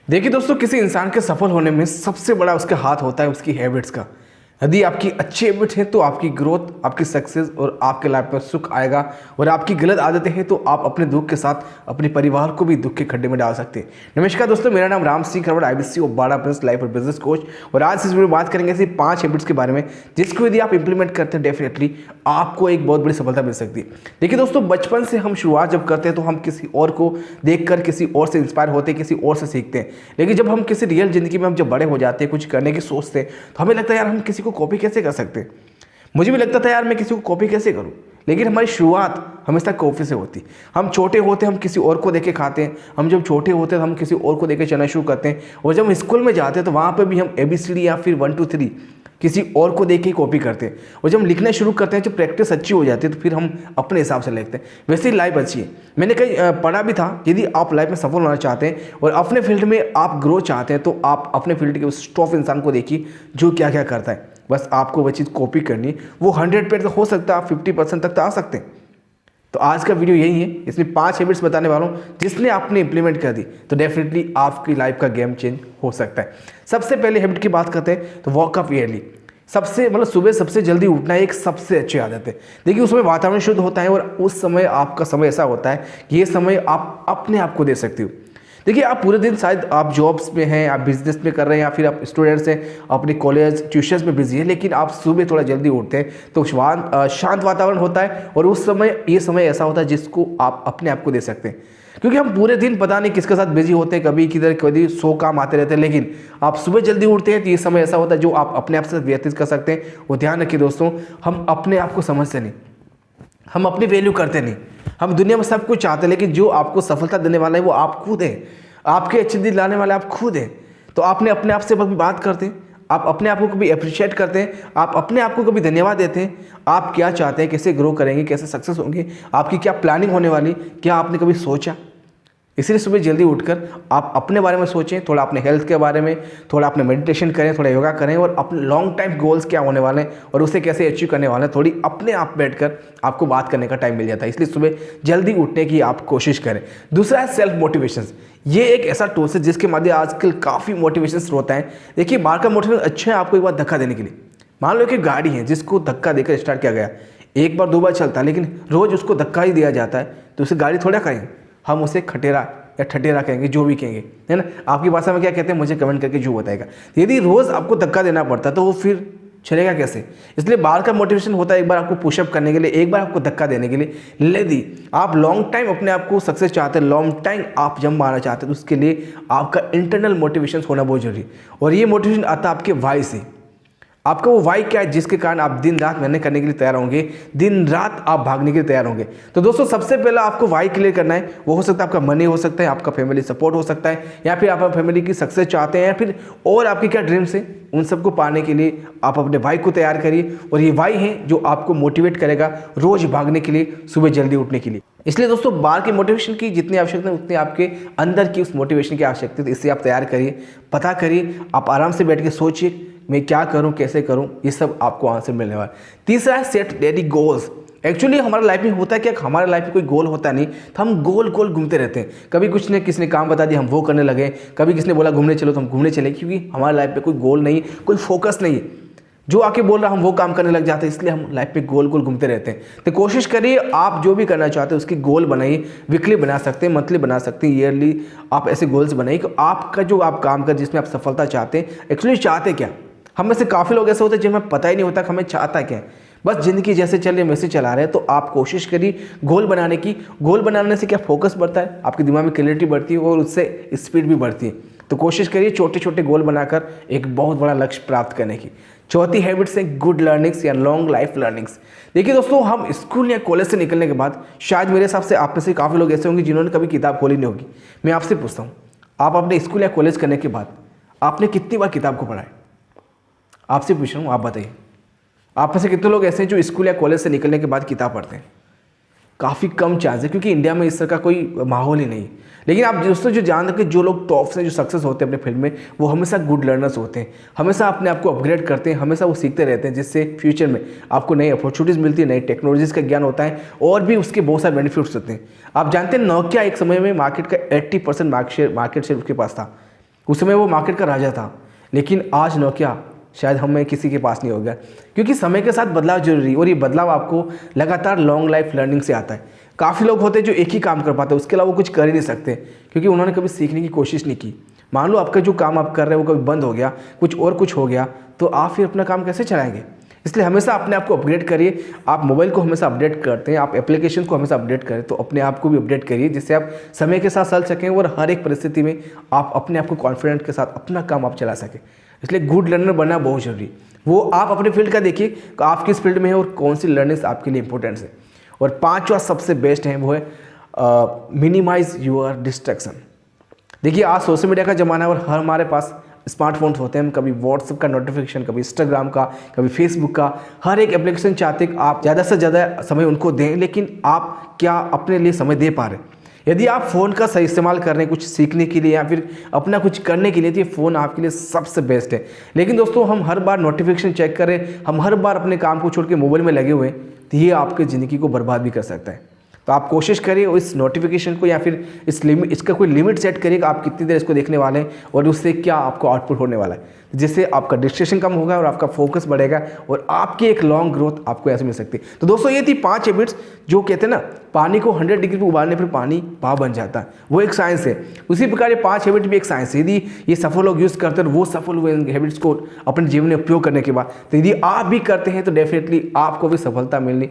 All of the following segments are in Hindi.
देखिए दोस्तों, किसी इंसान के सफल होने में सबसे बड़ा उसका हाथ होता है उसकी हैबिट्स का। यदि आपकी अच्छी हैबिट है तो आपकी ग्रोथ, आपकी सक्सेस और आपके लाइफ पर सुख आएगा। और आपकी गलत आदतें हैं तो आप अपने दुख के साथ अपने परिवार को भी दुख के खड्डे में डाल सकते हैं। नमस्कार दोस्तों, मेरा नाम राम सिंह खरवड़, IBC बाड़ा प्रिंस लाइफ और बिजनेस कोच। और आज इस वीडियो में बात करेंगे ऐसी 5 हैबिट्स के बारे में जिसको यदि आप इंप्लीमेंट करते हैं डेफिनेटली आपको एक बहुत बड़ी सफलता मिल सकती है। देखिए दोस्तों, बचपन से हम शुरुआत जब करते हैं तो हम किसी और को देखकर किसी और से इंस्पायर होते हैं, किसी और से सीखते हैं। लेकिन जब हम किसी रियल जिंदगी में हम जब बड़े हो जाते हैं, कुछ करने की सोचते हैं, तो हमें लगता है यार हम किसी को कॉपी कैसे कर सकते हैं। मुझे भी लगता था यार मैं किसी को कॉपी कैसे करूं, लेकिन हमारी शुरुआत हमेशा कॉपी से होती। हम छोटे होते हम किसी और को देखे खाते हैं, हम जब छोटे होते हैं हम किसी और को देखे चलना शुरू करते हैं। और जब हम स्कूल में जाते हैं तो वहाँ पर भी हम ABCD या फिर 1 2 3 किसी और को देख के कॉपी करते हैं। और जब हम लिखना शुरू करते हैं, जब प्रैक्टिस अच्छी हो जाती है तो फिर हम अपने हिसाब से लिखते हैं। वैसे ही लाइफ अच्छी है। मैंने कहीं पढ़ा भी था, यदि आप लाइफ में सफल होना चाहते हैं और अपने फील्ड में आप ग्रो चाहते हैं तो आप अपने फील्ड के उस टॉप इंसान को देखिए जो क्या क्या करता है। बस आपको वह चीज़ कॉपी करनी है। वो 100% हो सकता है, आप 50% तक तो आ सकते हैं। तो आज का वीडियो यही है, इसमें 5 हैबिट्स बताने वाला हूँ जिसने आपने इंप्लीमेंट कर दी तो डेफिनेटली आपकी लाइफ का गेम चेंज हो सकता है। सबसे पहले हैबिट की बात करते हैं तो वॉक अप ईयरली। सुबह सबसे जल्दी उठना एक सबसे अच्छी आदत है। देखिए उस समय वातावरण शुद्ध होता है और उस समय आपका समय ऐसा होता है कि ये समय आप अपने आप को दे सकते हो। देखिए आप पूरे दिन शायद आप जॉब्स में हैं, आप बिजनेस में कर रहे हैं या फिर आप स्टूडेंट्स हैं, अपने कॉलेज ट्यूशन्स में बिजी हैं, लेकिन आप सुबह थोड़ा जल्दी उठते हैं तो शांत वातावरण होता है। और उस समय ये समय ऐसा होता है जिसको आप अपने आप को दे सकते हैं। क्योंकि हम पूरे दिन पता नहीं किसके साथ बिजी होते हैं, कभी किधर कभी 100 काम आते रहते हैं, लेकिन आप सुबह जल्दी उठते हैं तो ये समय ऐसा होता है जो आप अपने आप से व्यतीत कर सकते हैं। और ध्यान रखिए दोस्तों, हम अपने आप को समझते नहीं, हम अपनी वैल्यू करते नहीं। हम दुनिया में सब कुछ चाहते हैं, लेकिन जो आपको सफलता देने वाला है वो आप खुद हैं। आपके अच्छे दिन लाने वाले आप खुद हैं। तो आपने अपने आप से कभी बात करते हैं, आप अपने आप को कभी अप्रिशिएट करते हैं, आप अपने आप को कभी धन्यवाद देते हैं। आप क्या चाहते हैं, कैसे ग्रो करेंगे, कैसे सक्सेस होंगे, आपकी क्या प्लानिंग होने वाली, क्या आपने कभी सोचा? इसलिए सुबह जल्दी उठकर आप अपने बारे में सोचें, थोड़ा अपने हेल्थ के बारे में, थोड़ा अपने मेडिटेशन करें, थोड़ा योगा करें और अपने लॉन्ग टाइम गोल्स क्या होने वाले हैं और उसे कैसे अचीव करने वाले हैं, थोड़ी अपने आप बैठकर आपको बात करने का टाइम मिल जाता है। इसलिए सुबह जल्दी उठने की आप कोशिश करें। दूसरा है सेल्फ मोटिवेशन। ये एक ऐसा टूल्स है जिसके माध्यम आजकल काफ़ी मोटिवेशन होता है। देखिए बाहर का मोटिवेशन अच्छा है आपको एक बार धक्का देने के लिए। मान लो कि गाड़ी है जिसको धक्का देकर स्टार्ट किया गया, एक बार 2 बार चलता है, लेकिन रोज़ उसको धक्का ही दिया जाता है तो उसे गाड़ी थोड़ा करेंगे, हम उसे खटेरा या ठटेरा कहेंगे, जो भी कहेंगे, है ना। आपकी भाषा में क्या कहते हैं मुझे कमेंट करके जो बताएगा। यदि रोज़ आपको धक्का देना पड़ता तो वो फिर चलेगा कैसे। इसलिए बाहर का मोटिवेशन होता है एक बार आपको पुशअप करने के लिए, एक बार आपको धक्का देने के लिए। यदि आप लॉन्ग टाइम अपने आप को सक्सेस चाहते हैं, लॉन्ग टाइम आप जंप मारना चाहते हैं तो उसके लिए आपका इंटरनल मोटिवेशन होना बहुत जरूरी है। और ये मोटिवेशन आता है आपके वाई से। आपका वो वाई क्या है जिसके कारण आप दिन रात मेहनत करने के लिए तैयार होंगे, दिन रात आप भागने के लिए तैयार होंगे। तो दोस्तों सबसे पहला आपको वाई क्लियर करना है। वो हो सकता है आपका मनी, हो सकता है आपका फैमिली सपोर्ट हो सकता है, या फिर आप फैमिली की सक्सेस चाहते हैं, या फिर और आपकी क्या ड्रीम्स है, उन सबको पाने के लिए आप अपने वाई को तैयार करिए। और ये वाई है जो आपको मोटिवेट करेगा रोज भागने के लिए, सुबह जल्दी उठने के लिए। इसलिए दोस्तों बाहर की मोटिवेशन की जितनी आवश्यकता है उतनी आपके अंदर की उस मोटिवेशन की आवश्यकता है। इससे आप तैयार करिए, पता करिए, आप आराम से बैठ के सोचिए मैं क्या करूं, कैसे करूं, ये सब आपको आंसर मिलने वाला है। तीसरा है सेट डेली गोल्स। एक्चुअली हमारा लाइफ में होता है क्या, हमारे लाइफ में कोई गोल होता नहीं तो हम गोल गोल घूमते रहते हैं। कभी कुछ ने किसी ने काम बता दिया हम वो करने लगे, कभी किसी ने बोला घूमने चलो तो हम घूमने चले, क्योंकि हमारे लाइफ में कोई गोल नहीं, कोई फोकस नहीं है। जो आके बोल रहा हम वो काम करने लग जाते हैं, इसलिए हम लाइफ में गोल गोल घूमते रहते हैं। तो कोशिश करिए आप जो भी करना चाहते हैं उसकी गोल बनाइए। वीकली बना सकते हैं, मंथली बना सकते हैं, ईयरली आप ऐसे गोल्स बनाइए कि आपका जो आप काम कर जिसमें आप सफलता चाहते हैं, एक्चुअली चाहते क्या। हम में से काफ़ी लोग ऐसे होते हैं जिन्हें पता ही नहीं होता कि हमें चाहता क्या है, बस ज़िंदगी जैसे चल रही है वैसे चला रहे हैं। तो आप कोशिश करिए गोल बनाने की। गोल बनाने से क्या फोकस बढ़ता है, आपके दिमाग में क्लैरिटी बढ़ती है और उससे स्पीड भी बढ़ती है। तो कोशिश करिए छोटे छोटे गोल बनाकर एक बहुत बड़ा लक्ष्य प्राप्त करने की। चौथी हैबिट्स है गुड लर्निंग्स या लॉन्ग लाइफ लर्निंग्स। देखिए दोस्तों, हम स्कूल या कॉलेज से निकलने के बाद शायद मेरे हिसाब से आप में से काफ़ी लोग ऐसे होंगे जिन्होंने कभी किताब खोली नहीं होगी। मैं आपसे पूछता हूँ, आप अपने स्कूल या कॉलेज करने के बाद आपने कितनी बार किताब को पढ़ा है? आपसे पूछ रहा हूँ, आप बताइए। आप में से कितने लोग ऐसे हैं जो स्कूल या कॉलेज से निकलने के बाद किताब पढ़ते हैं? काफ़ी कम चांस है, क्योंकि इंडिया में इस तरह का कोई माहौल ही नहीं। लेकिन आप दोस्तों जो जान रखें, जो लोग टॉप से जो सक्सेस होते हैं अपने फील्ड में, वो हमेशा गुड लर्नर्स होते हैं, हमेशा अपने आप को अपग्रेड करते हैं, हमेशा वो सीखते रहते हैं, जिससे फ्यूचर में आपको नई अपॉर्चुनिटीज़ मिलती है, नई टेक्नोलॉजीज़ का ज्ञान होता है और भी उसके बहुत सारे बेनिफिट्स होते हैं। आप जानते हैं नोकिया एक समय में मार्केट का 80% मार्केट शेयर उसके पास था। उस समय वो मार्केट का राजा था, लेकिन आज नोकिया शायद हमें किसी के पास नहीं होगा, क्योंकि समय के साथ बदलाव जरूरी है और ये बदलाव आपको लगातार लॉन्ग लाइफ लर्निंग से आता है। काफ़ी लोग होते हैं जो एक ही काम कर पाते हैं, उसके अलावा वो कुछ कर ही नहीं सकते, क्योंकि उन्होंने कभी सीखने की कोशिश नहीं की। मान लो आपका जो काम आप कर रहे हैं वो कभी बंद हो गया, कुछ हो गया, तो आप फिर अपना काम कैसे चलाएंगे? इसलिए हमेशा अपने आप को अपग्रेड करिए। आप मोबाइल को हमेशा अपडेट करते हैं, आप एप्लीकेशन को हमेशा अपडेट करें, तो अपने आप को भी अपडेट करिए, जिससे आप समय के साथ चल सकें और हर एक परिस्थिति में आप अपने आप को कॉन्फिडेंट के साथ अपना काम आप चला सकें। इसलिए गुड लर्नर बनना बहुत जरूरी। वो आप अपने फील्ड का देखिए कि आप किस फील्ड में है और कौन सी लर्निंग्स आपके लिए इंपॉर्टेंट है। और पांचवा सबसे बेस्ट है वो है मिनिमाइज योर डिस्ट्रैक्शन। देखिए आज सोशल मीडिया का ज़माना है और हमारे पास स्मार्टफोन्स होते हैं। कभी व्हाट्सएप का नोटिफिकेशन, कभी इंस्टाग्राम का, कभी फेसबुक का, हर एक एप्लीकेशन चाहते हैं कि आप ज़्यादा से ज़्यादा समय उनको दें, लेकिन आप क्या अपने लिए समय दे पा रहे हैं? यदि आप फ़ोन का सही इस्तेमाल कर रहे हैं कुछ सीखने के लिए या फिर अपना कुछ करने के लिए, तो ये फ़ोन आपके लिए सबसे बेस्ट है। लेकिन दोस्तों हम हर बार नोटिफिकेशन चेक करें, हम हर बार अपने काम को छोड़ के मोबाइल में लगे हुए हैं, तो ये आपकी ज़िंदगी को बर्बाद भी कर सकता है। तो आप कोशिश करिए इस नोटिफिकेशन को या फिर इसका कोई लिमिट सेट करिए कि आप कितनी देर इसको देखने वाले हैं और उससे क्या आपको आउटपुट होने वाला है, जिससे आपका डिस्ट्रैक्शन कम होगा और आपका फोकस बढ़ेगा और आपकी एक लॉन्ग ग्रोथ आपको ऐसे मिल सकती है। तो दोस्तों ये थी 5 हैबिट्स जो कहते हैं ना, पानी को 100 डिग्री पर उबालने पर पानी भाप बन जाता है, वो एक साइंस है। उसी प्रकार ये 5 हैबिट भी एक साइंस है। यदि ये सफल लोग यूज़ करते हैं, वो सफल हुए हैबिट्स को अपने जीवन में उपयोग करने के बाद, तो यदि आप भी करते हैं तो डेफिनेटली आपको भी सफलता मिलनी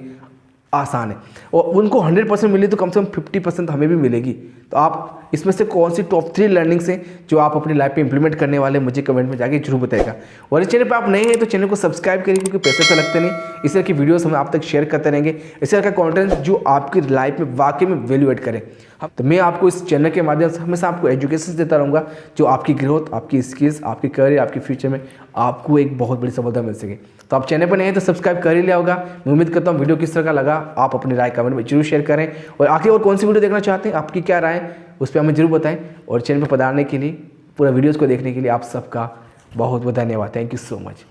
आसान है। और उनको 100% मिली तो कम से कम 50% हमें भी मिलेगी। तो आप इसमें से कौन सी टॉप 3 लर्निंग्स हैं जो आप अपनी लाइफ पे इंप्लीमेंट करने वाले, मुझे कमेंट में जाके जरूर बताएगा। और इस चैनल पे आप नए हैं तो चैनल को सब्सक्राइब करिए, क्योंकि पैसे तो लगते नहीं। इस तरह की वीडियोस हम आप तक शेयर करते रहेंगे, इस तरह का कंटेंट जो आपकी लाइफ में वाकई में वैल्यू एड करे। तो मैं आपको इस चैनल के माध्यम से हमेशा आपको एजुकेशन देता रहूँगा, जो आपकी ग्रोथ, आपकी स्किल्स, आपकी करियर, आपके फ्यूचर में आपको एक बहुत बड़ी सफलता मिल सके। तो आप चैनल पर नए हैं तो सब्सक्राइब कर ही लिया होगा। मैं उम्मीद करता हूँ वीडियो किस तरह का लगा, आप अपनी राय कमेंट में जरूर शेयर करें। और आगे और कौन सी वीडियो देखना चाहते हैं, आपकी क्या राय है, उस पर हमें जरूर बताएं। और चैनल पर पधारने के लिए, पूरा वीडियोज़ को देखने के लिए आप सबका बहुत बहुत धन्यवाद। Thank you so much.